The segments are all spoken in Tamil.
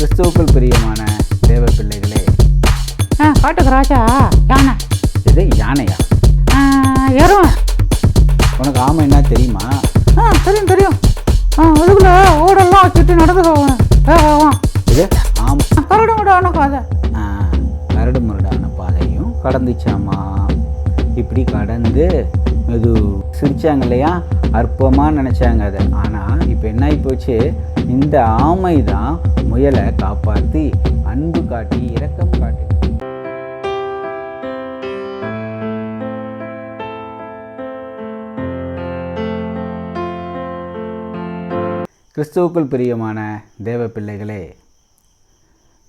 கிறிஸ்துவுக்குள் பிரியமான தேவ பிள்ளைகளே, காட்டுக்கு ராஜா யானை. இது யானையா? எருமை. உனக்கு ஆமை என்ன தெரியுமா? தெரியும் தெரியும். அதுக்குள்ள ஓடெல்லாம் வச்சுட்டு நடந்து போவேன். இது ஆமை கரடு முடான பாதை. கரடு முரடான பாதையும் கடந்துச்சாமா. இப்படி கடந்து இது சிரிச்சாங்க இல்லையா, அற்பமாக நினச்சாங்க அதை. ஆனால் இப்போ என்ன ஆகி போச்சு, இந்த ஆமை தான் முயலை காப்பாற்றி அன்பு காட்டி இரக்கம் காட்டி. கிறிஸ்துவுக்குள் பிரியமான தேவ பிள்ளைகளே,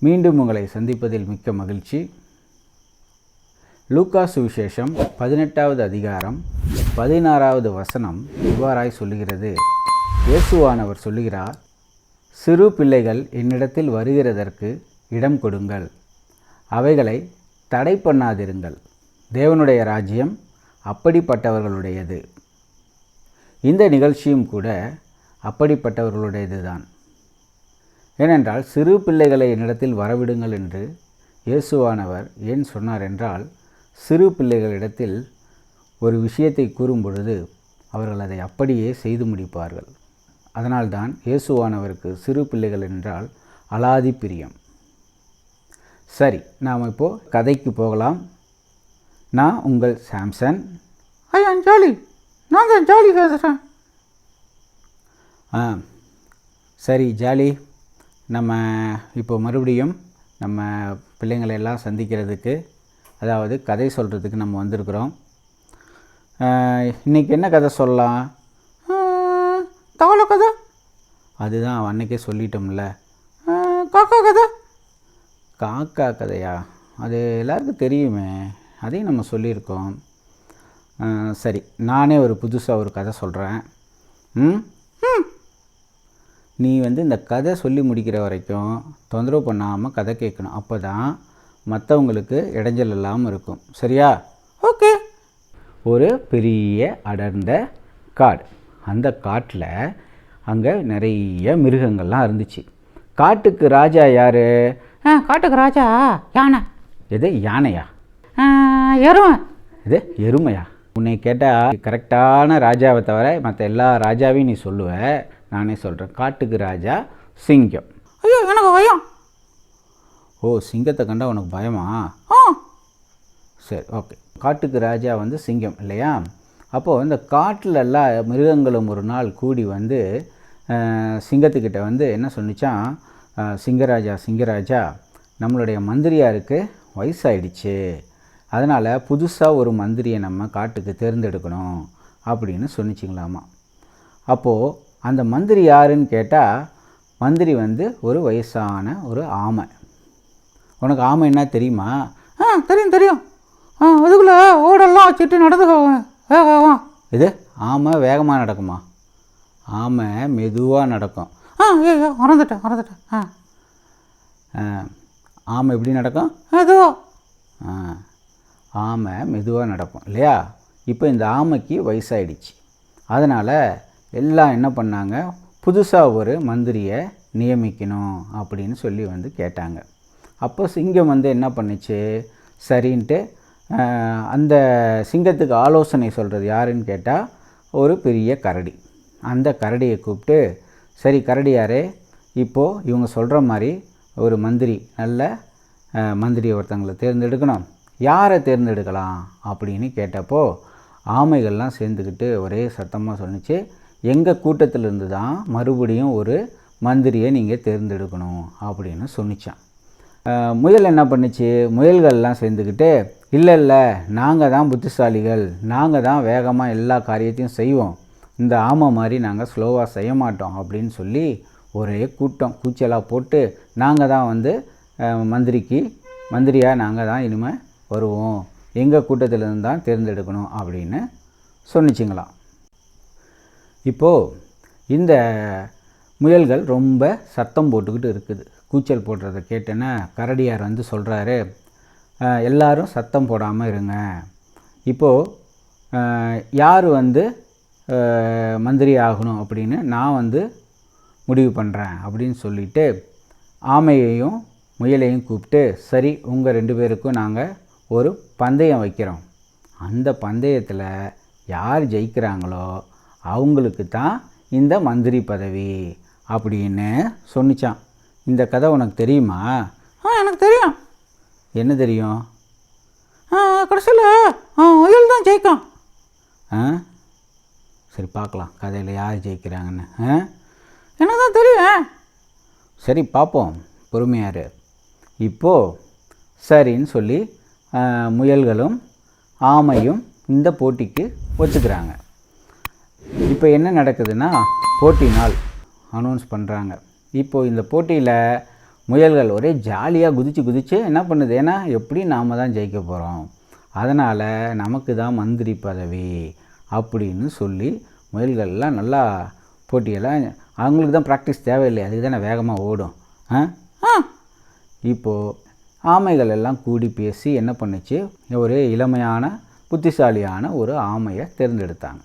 மீண்டும் உங்களை சந்திப்பதில் மிக்க மகிழ்ச்சி. லூக்கா சுவிசேஷம் 18வது அதிகாரம் 16வது வசனம் இவ்வாறாய் சொல்லுகிறது. இயேசுவானவர் சொல்லுகிறார், சிறு பிள்ளைகள் என்னிடத்தில் வருகிறதற்கு இடம் கொடுங்கள், அவைகளை தடை பண்ணாதிருங்கள், தேவனுடைய ராஜ்யம் அப்படிப்பட்டவர்களுடையது. இந்த நிகழ்ச்சியும் கூட அப்படிப்பட்டவர்களுடையது தான். ஏனென்றால் சிறு பிள்ளைகளை என்னிடத்தில் வரவிடுங்கள் என்று இயேசுவானவர் ஏன் சொன்னார் என்றால், சிறு பிள்ளைகளிடத்தில் ஒரு விஷயத்தை கூறும் பொழுது அவர்கள் அதை அப்படியே செய்து முடிப்பார்கள். அதனால்தான் இயேசுவானவருக்கு சிறு பிள்ளைகள் என்றால் அலாதி பிரியம். சரி, நாம் இப்போது கதைக்கு போகலாம். நான் உங்கள் சாம்சன். ஐயா ஜாலி, நான் தான் ஜாலி பேசுகிறேன். சரி ஜாலி, நம்ம இப்போ மறுபடியும் நம்ம பிள்ளைங்களை எல்லாம் சந்திக்கிறதுக்கு, அதாவது கதை சொல்கிறதுக்கு நம்ம வந்திருக்கிறோம். இன்றைக்கி என்ன கதை சொல்லலாம்? தவளை கதை. அதுதான் அன்றைக்கே சொல்லிட்டோம்ல. காக்கா கதை. காக்கா கதையா? அது எல்லாருக்கும் தெரியுமே, அதையும் நம்ம சொல்லியிருக்கோம். சரி, நானே ஒரு புதுசாக ஒரு கதை சொல்கிறேன். நீ இந்த கதை சொல்லி முடிக்கிற வரைக்கும் தொந்தரவு பண்ணாமல் கதை கேட்கணும். அப்போ தான் மற்றவங்களுக்கு இடைஞ்சல் இல்லாமல் இருக்கும். சரியா? ஓகே. ஒரு பெரிய அடர்ந்த காடு. அந்த காட்டில் அங்கே நிறைய மிருகங்கள்லாம் இருந்துச்சு. காட்டுக்கு ராஜா யார்? காட்டுக்கு ராஜா யானை. இது யானையா? எருமை. இது எருமையா? உன்னை கேட்டால் கரெக்டான ராஜாவை தவிர மற்ற எல்லா ராஜாவையும் நீ சொல்லுவ. நானே சொல்கிறேன், காட்டுக்கு ராஜா சிங்கம். ஐயோ, எனக்கு பயம். ஓ, சிங்கத்தை கண்டா உனக்கு பயமா? சரி, ஓகே. காட்டுக்கு ராஜா சிங்கம் இல்லையா? அப்போது இந்த காட்டில் எல்லா மிருகங்களும் ஒரு நாள் கூடி சிங்கத்துக்கிட்ட என்ன சொன்னிச்சான், சிங்கராஜா சிங்கராஜா, நம்மளுடைய மந்திரியாருக்கு வயசாயிடுச்சு, அதனால் புதுசாக ஒரு மந்திரியை நம்ம காட்டுக்கு தேர்ந்தெடுக்கணும் அப்படின்னு சொன்னிச்சிங்களாமா. அப்போது அந்த மந்திரி யாருன்னு கேட்டால், மந்திரி ஒரு வயசான ஒரு ஆமை. உனக்கு ஆமை என்ன தெரியுமா? தெரியும் தெரியும். அதுக்குள்ளே ஓடெல்லாம் வச்சுட்டு நடந்து போவேன். இது ஆமை வேகமாக நடக்குமா? ஆமை மெதுவாக நடக்கும். மறந்துட்டேன். ஆமை எப்படி நடக்கும்? மெதுவாக. ஆமை மெதுவாக நடக்கும் இல்லையா? இப்போ இந்த ஆமைக்கு வயசாயிடுச்சு. அதனால் எல்லாம் என்ன பண்ணாங்க, புதுசாக ஒரு மந்திரியை நியமிக்கணும் அப்படின்னு சொல்லி கேட்டாங்க. அப்போ சிங்கம் என்ன பண்ணிச்சு, சரின்ட்டு அந்த சிங்கத்துக்கு ஆலோசனை சொல்கிறது யாருன்னு கேட்டால் ஒரு பெரிய கரடி. அந்த கரடியை கூப்பிட்டு, சரி கரடியாரே, இப்போது இவங்க சொல்கிற மாதிரி ஒரு மந்திரி, நல்ல மந்திரியை ஒருத்தங்களை தேர்ந்தெடுக்கணும், யாரை தேர்ந்தெடுக்கலாம் அப்படின்னு கேட்டப்போ ஆமைகள்லாம் சேர்ந்துக்கிட்டு ஒரே சத்தமாக சொன்னிச்சு, எங்கள் கூட்டத்திலிருந்து தான் மறுபடியும் ஒரு மந்திரியை நீங்கள் தேர்ந்தெடுக்கணும் அப்படின்னு சொன்னிச்சான். முயல் என்ன பண்ணிச்சு, முயல்கள்லாம் சேர்ந்துக்கிட்டு, இல்லை நாங்கள் தான் புத்திசாலிகள், நாங்கள் தான் வேகமாக எல்லா காரியத்தையும் செய்வோம், இந்த ஆமை மாதிரி நாங்கள் ஸ்லோவாக செய்ய மாட்டோம் அப்படின்னு சொல்லி ஒரே கூச்சலாக போட்டு, நாங்கள் தான் மந்திரியாக நாங்கள் தான் இனிமேல் வருவோம், எங்கள் கூட்டத்திலேருந்து தான் தேர்ந்தெடுக்கணும் அப்படின்னு சொன்னிச்சிங்களாம். இப்போது இந்த முயல்கள் ரொம்ப சத்தம் போட்டுக்கிட்டு இருக்குது. கூச்சல் போடுறதை கேட்டேன்னா கரடியார் சொல்கிறாரு, எல்லாரும் சத்தம் போடாமல் இருங்க, இப்போது யார் மந்திரி ஆகணும் அப்படின்னு நான் முடிவு பண்ணுறேன் அப்படின்னு சொல்லிவிட்டு ஆமையையும் முயலையும் கூப்பிட்டு, சரி உங்கள் 2 பேருக்கும் நாங்கள் ஒரு பந்தயம் வைக்கிறோம். அந்த பந்தயத்தில் யார் ஜெயிக்கிறாங்களோ அவங்களுக்கு தான் இந்த மந்திரி பதவி அப்படின்னு சொன்னிச்சான். இந்த கதை உனக்கு தெரியுமா? எனக்கு தெரியும். என்ன தெரியும்? கடைசியில் முயல் தான் ஜெயிக்கும். சரி பார்க்கலாம் கதையில் யார் ஜெயிக்கிறாங்கன்னு. எனக்கு தான் தெரியும். சரி பார்ப்போம், பொறுமையாரு. இப்போது சரின்னு சொல்லி முயல்களும் ஆமையும் இந்த போட்டிக்கு ஒத்துக்கிறாங்க. இப்போ என்ன நடக்குதுன்னா, போட்டி நாள் அனௌன்ஸ் பண்ணுறாங்க. இப்போது இந்த போட்டியில் முயல்கள் ஒரே ஜாலியாக குதித்து என்ன பண்ணுது, ஏன்னா எப்படி நாம் தான் ஜெயிக்க போகிறோம், அதனால் நமக்கு தான் மந்திரி பதவி அப்படின்னு சொல்லி முயல்கள்லாம் நல்லா போட்டியெல்லாம், அவங்களுக்கு தான் ப்ராக்டிஸ் தேவையில்லை, அதுக்கு தானே வேகமாக ஓடும். இப்போது ஆமைகள் எல்லாம் கூடி பேசி என்ன பண்ணுச்சு, ஒரு இளமையான புத்திசாலியான ஒரு ஆமையை தேர்ந்தெடுத்தாங்க.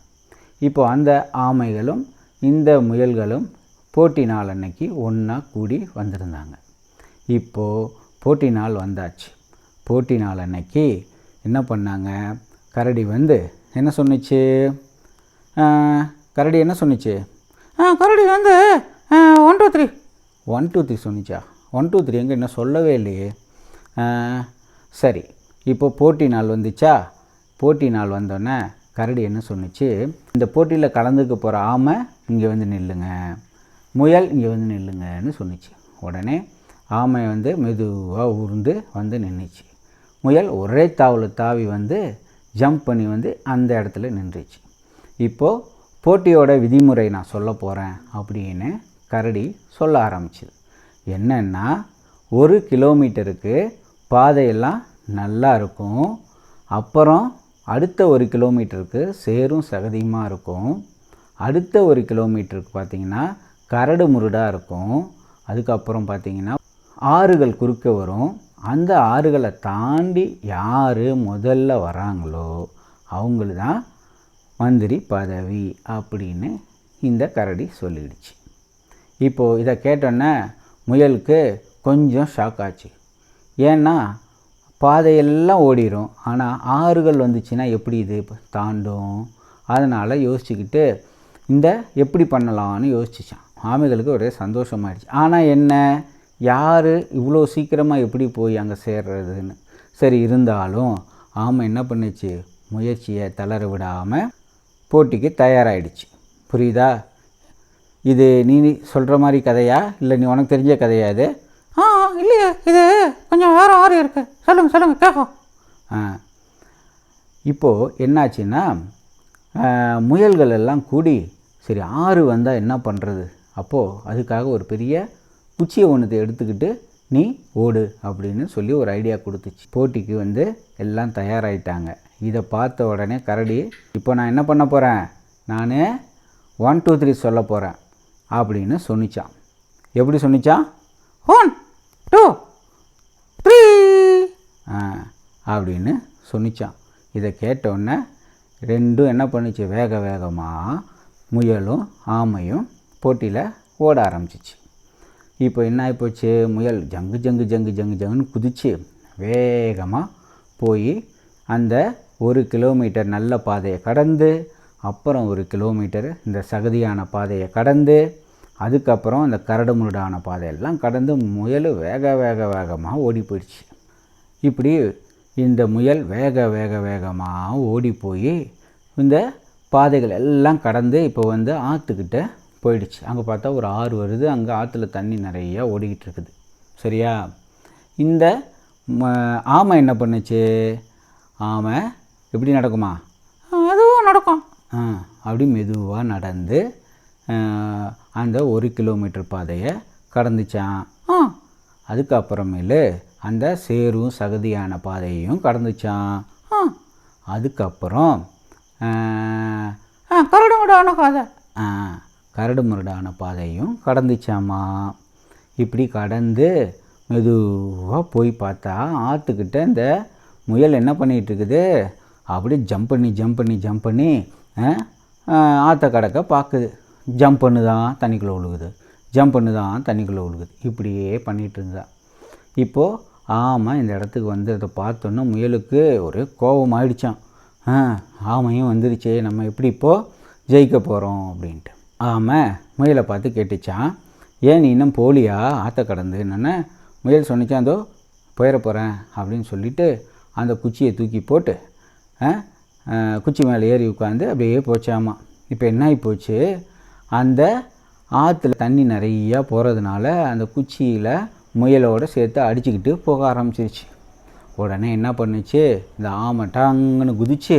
இப்போது அந்த ஆமைகளும் இந்த முயல்களும் போட்டி நாள் அன்னைக்கு ஒன்றா கூடி வந்திருந்தாங்க. இப்போது போட்டி நாள் வந்தாச்சு. போட்டி நாள் அன்னைக்கு என்ன பண்ணாங்க, கரடி வந்து என்ன சொன்னிச்சு, கரடி என்ன சொன்னிச்சு, கரடி வந்து 1 2 3 1 2 3 சொன்னிச்சா? 1 2 3 எங்கே என்ன சொல்லவே இல்லையே. சரி, இப்போ போட்டி நாள் வந்துச்சா? போட்டி நாள் வந்தோடனே கரடி என்ன சொன்னிச்சு, இந்த போட்டியில் கலந்துக்க போகிற ஆமை இங்கே வந்து நில்லுங்க, முயல் இங்கே வந்து நில்லுங்கன்னு சொன்னிச்சு. உடனே ஆமை வந்து மெதுவாக ஊர்ந்து வந்து நின்றுச்சு. முயல் ஒரே தாவில் தாவி வந்து ஜம்ப் பண்ணி வந்து அந்த இடத்துல நின்றுச்சு. இப்போது போட்டியோட விதிமுறை நான் சொல்ல போகிறேன் அப்படின்னு கரடி சொல்ல ஆரம்பிச்சுது. என்னென்னா, 1 கிலோமீட்டருக்கு பாதையெல்லாம் நல்லா இருக்கும், அப்புறம் அடுத்த 1 கிலோமீட்டருக்கு சேரும் சகதியுமாக இருக்கும், அடுத்த 1 கிலோமீட்டருக்கு பார்த்திங்கன்னா கரடு முருடாக இருக்கும், அதுக்கப்புறம் பார்த்திங்கன்னா ஆறுகள் குறுக்க வரும், அந்த ஆறுகளை தாண்டி யார் முதல்ல வராங்களோ அவங்களுக்கு தான் மந்திரி பதவி அப்படின்னு இந்த கரடி சொல்லிடுச்சு. இப்போது இதை கேட்டோன்னே முயலுக்கு கொஞ்சம் ஷாக் ஆச்சு. ஏன்னா பாதையெல்லாம் ஓடிடும், ஆனால் ஆறுகள் வந்துச்சுன்னா எப்படி இது தாண்டும், அதனால் யோசிச்சுக்கிட்டு இந்த எப்படி பண்ணலான்னு யோசிச்சான். ஆமைகளுக்கு ஒரே சந்தோஷமாயிடுச்சு. ஆனால் என்ன, யார் இவ்வளோ சீக்கிரமாக எப்படி போய் அங்கே சேர்றதுன்னு. சரி, இருந்தாலும் ஆமை என்ன பண்ணுச்சு, முயற்சியை தளர விடாமல் போட்டிக்கு தயாராகிடுச்சு. புரியுதா? இது நீ சொல்கிற மாதிரி கதையா, இல்லை நீ உனக்கு தெரிஞ்ச கதையா இது? இல்லையே, இது கொஞ்சம் வேறு ஆறு இருக்குது. சொல்லுங்கள் கேட்கும். இப்போது என்னாச்சுன்னா, முயல்கள் எல்லாம் கூடி சரி ஆறு வந்தால் என்ன பண்ணுறது, அப்போது அதுக்காக ஒரு பெரிய குச்சியை ஒன்று எடுத்துக்கிட்டு நீ ஓடு அப்படின்னு சொல்லி ஒரு ஐடியா கொடுத்துச்சு. போட்டிக்கு வந்து எல்லாம் தயாராகிட்டாங்க. இதை பார்த்த உடனே கரடி, இப்போ நான் என்ன பண்ண போகிறேன், நான் 1 2 3 சொல்ல போகிறேன் அப்படின்னு சொன்னிச்சான். எப்படி சொன்னிச்சான்? 1 2 3 அப்படின்னு சொன்னிச்சான். இதை கேட்டோடனே ரெண்டும் என்ன பண்ணிச்சு, வேக வேகமாக முயலும் ஆமையும் போட்டியில் ஓட ஆரம்பிச்சிச்சு. இப்போ என்ன ஆகிப்போச்சு, முயல் ஜங்கு ஜங்கு ஜங்கு ஜங்கு ஜங்குன்னு குதித்து வேகமாக போய் அந்த 1 கிலோமீட்டர் நல்ல பாதையை கடந்து, அப்புறம் 1 கிலோமீட்டர் இந்த சகதியான பாதையை கடந்து, அதுக்கப்புறம் அந்த கரடு முரடான பாதையெல்லாம் கடந்து முயல் வேக வேக வேகமாக ஓடி போயிடுச்சு. இப்படி இந்த முயல் வேக வேக வேகமாக ஓடி போய் இந்த பாதைகள் எல்லாம் கடந்து இப்போ வந்து ஆற்றுக்கிட்ட போயிடுச்சு. அங்கே பார்த்தா ஒரு ஆறு வருது, அங்கே ஆற்றுல தண்ணி நிறையா ஓடிக்கிட்டு இருக்குது. சரியா? இந்த ஆமை என்ன பண்ணுச்சு, ஆமை எப்படி நடக்குமா, அதுவும் நடக்கும். அப்படி மெதுவாக நடந்து அந்த 1 கிலோமீட்டர் பாதையை கடந்துச்சான். அதுக்கப்புறமேலு அந்த சேரும் சகதியான பாதையையும் கடந்துச்சான். அதுக்கப்புறம் கரடு முரடான பாதை, கரடு முரடான பாதையும் கடந்துச்சாமா. இப்படி கடந்து மெதுவாக போய் பார்த்தா ஆற்றுக்கிட்ட இந்த முயல் என்ன பண்ணிகிட்டு இருக்குது, அப்படியே ஜம்ப் பண்ணி ஆற்றை கடக்க பார்க்குது. ஜம்ப் பண்ணுதான் தண்ணிக்குள்ளே விழுகுது, ஜம்ப் பண்ணி தான் தண்ணிக்குள்ளே விழுகுது. இப்படியே பண்ணிகிட்டு இருந்தா. இப்போது ஆமை இந்த இடத்துக்கு வந்து அதை பார்த்தோன்னே முயலுக்கு ஒரு கோபம் ஆயிடுச்சான். ஆமையும் வந்துருச்சே, நம்ம எப்படி இப்போது ஜெயிக்க போகிறோம் அப்படின்ட்டு. ஆமை முயலை பார்த்து கேட்டுச்சான், ஏன் நீ இன்னும் போலியா ஆற்ற கடந்து என்னென்ன? முயல் சொன்னிச்சான், அதோ போயிட போகிறேன் அப்படின்னு சொல்லிவிட்டு அந்த குச்சியை தூக்கி போட்டு குச்சி மேலே ஏறி உட்காந்து அப்படியே போச்சாமா. இப்போ என்ன ஆகி போச்சு, அந்த ஆற்றுல தண்ணி நிறையா போகிறதுனால அந்த குச்சியில் முயலோடு சேர்த்து அடிச்சுக்கிட்டு போக ஆரம்பிச்சிருச்சு. உடனே என்ன பண்ணுச்சு, இந்த ஆமை டங்குன்னு குதிச்சு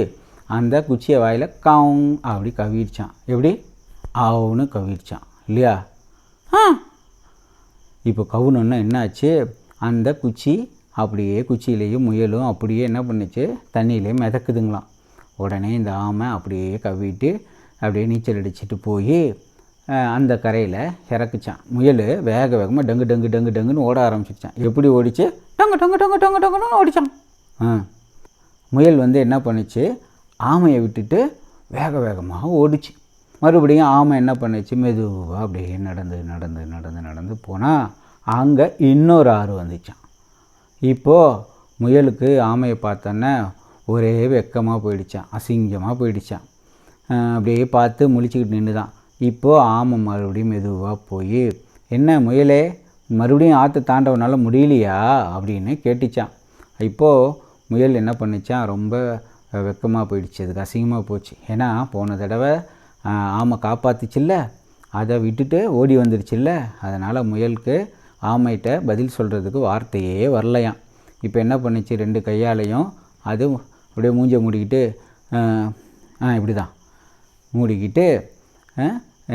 அந்த குச்சியை வாயில் கவுங் அப்படி கவிடுச்சான். எப்படி ஆவுன்னு கவிடுச்சான் இல்லையா? இப்போ கவுனோன்னா என்னாச்சு, அந்த குச்சி அப்படியே குச்சியிலேயும் முயலும் அப்படியே என்ன பண்ணுச்சு, தண்ணியிலே மிதக்குதுங்களாம். உடனே இந்த ஆமை அப்படியே கவிட்டு அப்படியே நீச்சல் அடிச்சுட்டு போய் அந்த கரையில் இறக்குச்சான். முயல் வேக வேகமாக டங்கு டங்கு டங்கு டங்குன்னு ஓட ஆரம்பிச்சிருச்சான். எப்படி ஓடிச்சு, டங்கு டங்கு டங்கு டங்கு டங்குன்னு ஓடிச்சான். முயல் வந்து என்ன பண்ணுச்சு, ஆமையை விட்டுட்டு வேக வேகமாக ஓடிச்சு. மறுபடியும் ஆமை என்ன பண்ணுச்சு, மெதுவாக அப்படியே நடந்து நடந்து நடந்து நடந்து போனால் அங்கே இன்னொரு ஆறு வந்துச்சான். இப்போது முயலுக்கு ஆமையை பார்த்தோன்னே ஒரே வெக்கமாக போயிடுச்சான், அசிங்கமாக போயிடுச்சான். அப்படியே பார்த்து முழிச்சுக்கிட்டு நின்று தான். இப்போது ஆமை மறுபடியும் மெதுவாக போய், என்ன முயலே மறுபடியும் ஆற்று தாண்டவனால முடியலையா அப்படின்னு கேட்டுச்சான். இப்போது முயல் என்ன பண்ணிச்சான், ரொம்ப வெக்கமாக போயிடுச்சு, அதுக்கு அசிங்கமாக போச்சு. ஏன்னா போன தடவை ஆமை காப்பாற்றிச்சில்ல, அதை விட்டுட்டு ஓடி வந்துடுச்சில்ல, அதனால் முயலுக்கு ஆமைகிட்ட பதில் சொல்கிறதுக்கு வார்த்தையே வரலையாம். இப்போ என்ன பண்ணிச்சு, 2 கையாலையும் அது அப்படியே மூஞ்சை மூடிக்கிட்டு இப்படி தான் மூடிக்கிட்டு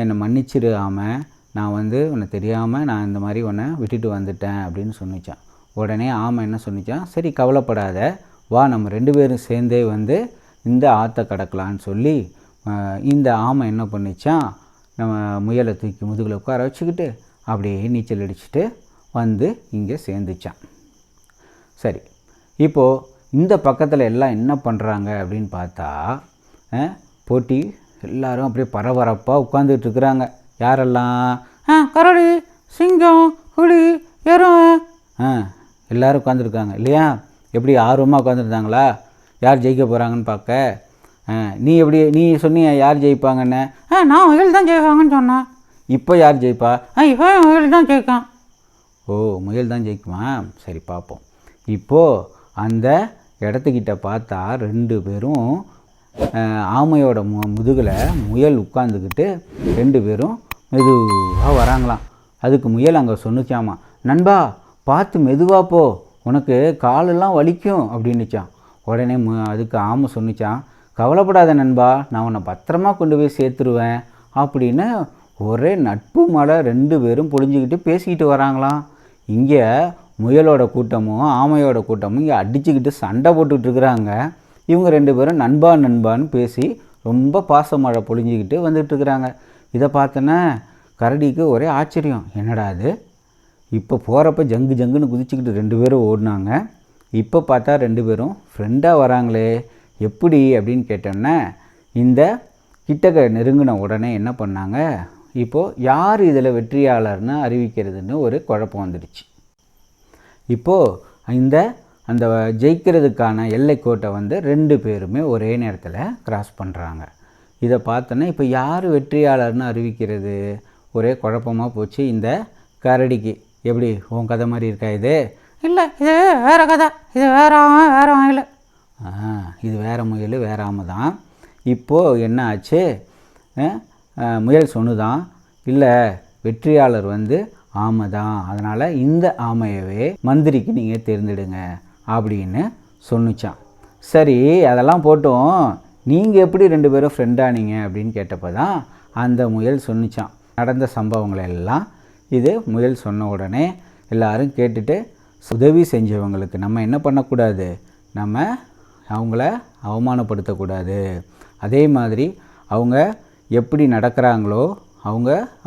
என்னை மன்னிச்சிரு ஆமை, நான் வந்து உன்னை தெரியாமல் நான் இந்த மாதிரி உன்னை விட்டுட்டு வந்துட்டேன் அப்படின்னு சொன்னிச்சான். உடனே ஆமை என்ன சொன்னிச்சான், சரி கவலைப்படாத, வா நம்ம 2 பேரும் சேர்ந்தே வந்து இந்த ஆற்றை கடக்கலான்னு சொல்லி இந்த ஆமை என்ன பண்ணிச்சான், நம்ம முயலை தூக்கி முதுகில் உட்கார வச்சுக்கிட்டு அப்படியே நீச்சல் அடிச்சுட்டு வந்து இங்கே சேர்ந்துச்சான். சரி, இப்போது இந்த பக்கத்தில் எல்லாம் என்ன பண்ணுறாங்க அப்படின்னு பார்த்தா, போட்டி எல்லோரும் அப்படியே பரபரப்பாக உட்காந்துட்டு இருக்கிறாங்க. யாரெல்லாம், கரடி, சிங்கம், புலி, எருமை எல்லோரும் உட்காந்துருக்காங்க இல்லையா? எப்படி ஆர்வமாக உட்காந்துருந்தாங்களா, யார் ஜெயிக்க போகிறாங்கன்னு பார்க்க. நீ சொன்னிய யார் ஜெயிப்பாங்கன்னு? நான் முயல் தான் ஜெயிப்பாங்கன்னு சொன்னேன். இப்போ யார் ஜெயிப்பா? இப்போ முயல் தான் ஜெயிக்கான். ஓ, முயல் தான் ஜெயிக்குமா? சரி பார்ப்போம். இப்போது அந்த இடத்துக்கிட்ட பார்த்தா 2 பேரும் ஆமையோட முதுகில் முயல் உட்காந்துக்கிட்டு 2 பேரும் மெதுவாக வராங்களாம். அதுக்கு முயல் அங்கே சொன்னிச்சாமா, நண்பா பார்த்து மெதுவாக போ, உனக்கு காலெல்லாம் வலிக்கும் அப்படின்னுச்சான். உடனே அதுக்கு ஆமை சொன்னிச்சான், கவலைப்படாத நண்பா, நான் உன்னை பத்திரமா கொண்டு போய் சேர்த்துருவேன் அப்படின்னு ஒரே நட்பு மழை 2 பேரும் பொழிஞ்சிக்கிட்டு பேசிக்கிட்டு வராங்களாம். இங்கே முயலோட கூட்டமும் ஆமையோட கூட்டமும் இங்கே அடிச்சுக்கிட்டு சண்டை போட்டுக்கிட்டு இருக்கிறாங்க. இவங்க 2 பேரும் நண்பா நண்பான்னு பேசி ரொம்ப பாச மழை பொழிஞ்சிக்கிட்டு வந்துட்டுருக்குறாங்க. இதை பார்த்தோன்னே கரடிக்கு ஒரே ஆச்சரியம், என்னடா அது, இப்போ போகிறப்ப ஜங்கு ஜங்குன்னு குதிச்சுக்கிட்டு 2 பேரும் ஓடினாங்க, இப்போ பார்த்தா 2 பேரும் ஃப்ரெண்டாக வராங்களே எப்படி அப்படின்னு கேட்டோன்னே இந்த கிட்டக்க நெருங்கின உடனே என்ன பண்ணாங்க, இப்போது யார் இதில் வெற்றியாளர்னு அறிவிக்கிறதுன்னு ஒரு குழப்பம் வந்துடுச்சு. இப்போது அந்த ஜெயிக்கிறதுக்கான எல்லைக்கோட்டை வந்து 2 பேருமே ஒரே நேரத்தில் கிராஸ் பண்ணுறாங்க. இதை பார்த்தோன்னா இப்போ யார் வெற்றியாளர்னு அறிவிக்கிறது, ஒரே குழப்பமாக போச்சு இந்த கரடிக்கு. எப்படி, உன் கதை மாதிரி இருக்கா இது? இல்லை, இது வேறு கதை, இது வேறு முயல். இது வேறு முயல் வேறு ஆமை தான். இப்போது என்ன ஆச்சு, முயல் சொன்னுதான், இல்லை வெற்றியாளர் வந்து ஆமை தான், அதனால் இந்த ஆமையவே மந்திரிக்கு நீங்கள் தேர்ந்தெடுங்க அப்படின்னு சொன்னிச்சான். சரி, அதெல்லாம் போட்டோம், நீங்கள் எப்படி 2 பேரும் ஃப்ரெண்டானீங்க அப்படின்னு கேட்டப்போ தான் அந்த முயல் சொன்னிச்சான் நடந்த சம்பவங்களை எல்லாம். இது முயல் சொன்ன உடனே எல்லாரும் கேட்டுட்டு, உதவி செஞ்சவங்களுக்கு நம்ம என்ன பண்ணக்கூடாது, நம்ம அவங்கள அவமானப்படுத்தக்கூடாது, அதே மாதிரி அவங்க எப்படி நடக்கிறாங்களோ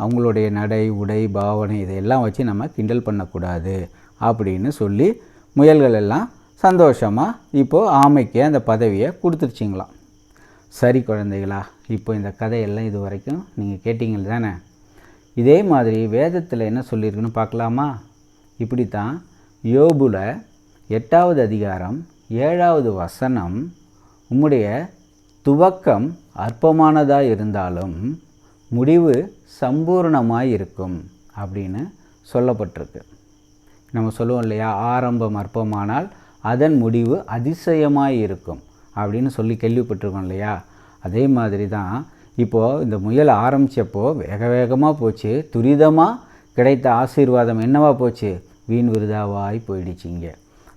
அவங்களுடைய நடை உடை பாவனை இதையெல்லாம் வச்சு நம்ம கிண்டல் பண்ணக்கூடாது அப்படின்னு சொல்லி முயல்கள் எல்லாம் சந்தோஷமாக இப்போது ஆமைக்கு அந்த பதவியை கொடுத்துருச்சிங்களாம். சரி குழந்தைகளா, இப்போ இந்த கதையெல்லாம் இது வரைக்கும் நீங்கள் கேட்டீங்க தானே? இதே மாதிரி வேதத்தில் என்ன சொல்லியிருக்குன்னு பார்க்கலாமா? இப்படி தான் யோபுல 8வது அதிகாரம் 7வது வசனம், உம்முடைய துவக்கம் அற்பமானதாக இருந்தாலும் முடிவு சம்பூர்ணமாக இருக்கும் அப்படின்னு சொல்லப்பட்டிருக்கு. நம்ம சொல்லுவோம் இல்லையா, ஆரம்பம் அற்பமானால் அதன் முடிவு அதிசயமாக இருக்கும் அப்படின்னு சொல்லி கேள்விப்பட்டிருக்கோம் இல்லையா? அதே மாதிரி தான் இப்போது இந்த முயல் ஆரம்பித்தப்போ வேக வேகமாக போச்சு. துரிதமாக கிடைத்த ஆசீர்வாதம் என்னவா போச்சு? வீண் விருதாவாய் போயிடுச்சிங்க.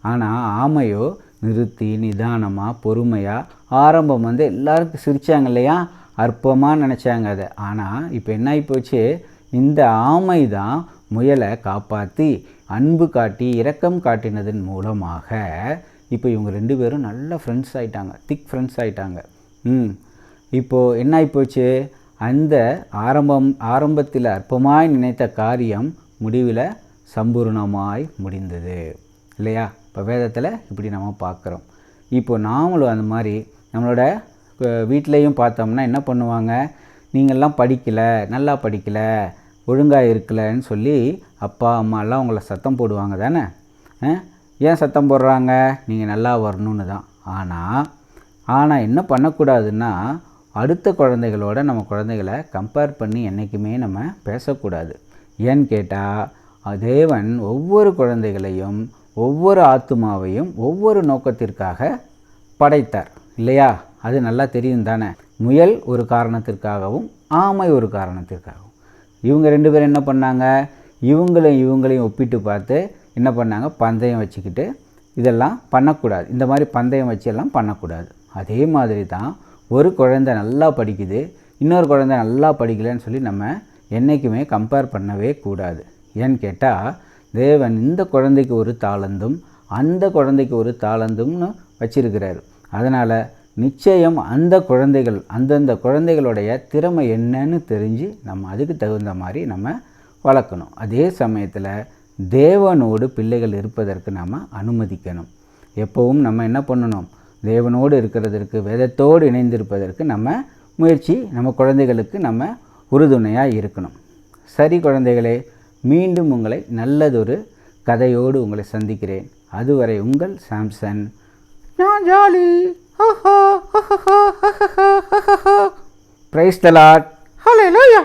ஆனால் ஆமையோ நிறுத்தி நிதானமாக பொறுமையாக ஆரம்பம் எல்லாருக்கும் சிரித்தாங்க இல்லையா, அற்பமாக நினச்சாங்க அதை. ஆனால் இப்போ என்ன ஆகி போச்சு, இந்த ஆமை தான் முயலை காப்பாற்றி அன்பு காட்டி இரக்கம் காட்டினதன் மூலமாக இப்போ இவங்க 2 பேரும் நல்ல ஃப்ரெண்ட்ஸ் ஆகிட்டாங்க, திக் ஃப்ரெண்ட்ஸ் ஆகிட்டாங்க. இப்போது என்ன ஆகிப்போச்சு, அந்த ஆரம்பத்தில் அற்பமாய் நினைத்த காரியம் முடிவில் சம்பூர்ணமாய் முடிந்தது இல்லையா? இப்போ வேதத்தில் இப்படி நம்ம பார்க்குறோம். இப்போது நாமளும் அந்த மாதிரி நம்மளோட வீட்லேயும் பார்த்தோம்னா என்ன பண்ணுவாங்க, நீங்கள்லாம் படிக்கலை, நல்லா படிக்கலை, ஒழுங்காக இருக்கலைன்னு சொல்லி அப்பா அம்மாலாம் உங்களை சத்தம் போடுவாங்க தானே? ஏன் சத்தம் போடுறாங்க? நீங்கள் நல்லா வரணும்னு தான். ஆனால் என்ன பண்ணக்கூடாதுன்னா, அடுத்த குழந்தைகளோட நம்ம குழந்தைகளை கம்பேர் பண்ணி என்றைக்குமே நம்ம பேசக்கூடாது. ஏன்னு கேட்டால் தேவன் ஒவ்வொரு குழந்தைகளையும் ஒவ்வொரு ஆத்துமாவையும் ஒவ்வொரு நோக்கத்திற்காக படைத்தார் இல்லையா? அது நல்லா தெரியும் தானே? முயல் ஒரு காரணத்திற்காகவும் ஆமை ஒரு காரணத்திற்காகவும். இவங்க 2 பேரும் என்ன பண்ணாங்க, இவங்களையும் ஒப்பிட்டு பார்த்து என்ன பண்ணாங்க, பந்தயம் வச்சுக்கிட்டு இதெல்லாம் பண்ணக்கூடாது, இந்த மாதிரி பந்தயம் வச்செல்லாம் பண்ணக்கூடாது. அதே மாதிரி தான் ஒரு குழந்தை நல்லா படிக்குது, இன்னொரு குழந்தை நல்லா படிக்கலைன்னு சொல்லி நம்ம என்றைக்குமே கம்பேர் பண்ணவே கூடாது. ஏன்னு கேட்டால் தேவன் இந்த குழந்தைக்கு ஒரு தாளந்தும் அந்த குழந்தைக்கு ஒரு தாளந்தும்னு வச்சிருக்கிறாரு. அதனால் நிச்சயம் அந்தந்த குழந்தைகளுடைய திறமை என்னன்னு தெரிஞ்சு நம்ம அதுக்கு தகுந்த மாதிரி நம்ம வளர்க்கணும். அதே சமயத்தில் தேவனோடு பிள்ளைகள் இருப்பதற்கு நாம் அனுமதிக்கணும். எப்போவும் நம்ம என்ன பண்ணணும், தேவனோடு இருக்கிறதற்கு, வேதத்தோடு இணைந்திருப்பதற்கு நம்ம குழந்தைகளுக்கு நம்ம உறுதுணையாக இருக்கணும். சரி குழந்தைகளே, மீண்டும் உங்களை நல்லதொரு கதையோடு உங்களை சந்திக்கிறேன். அதுவரை உங்கள் சாம்சன். நான் jolly. Praise the Lord. Hallelujah.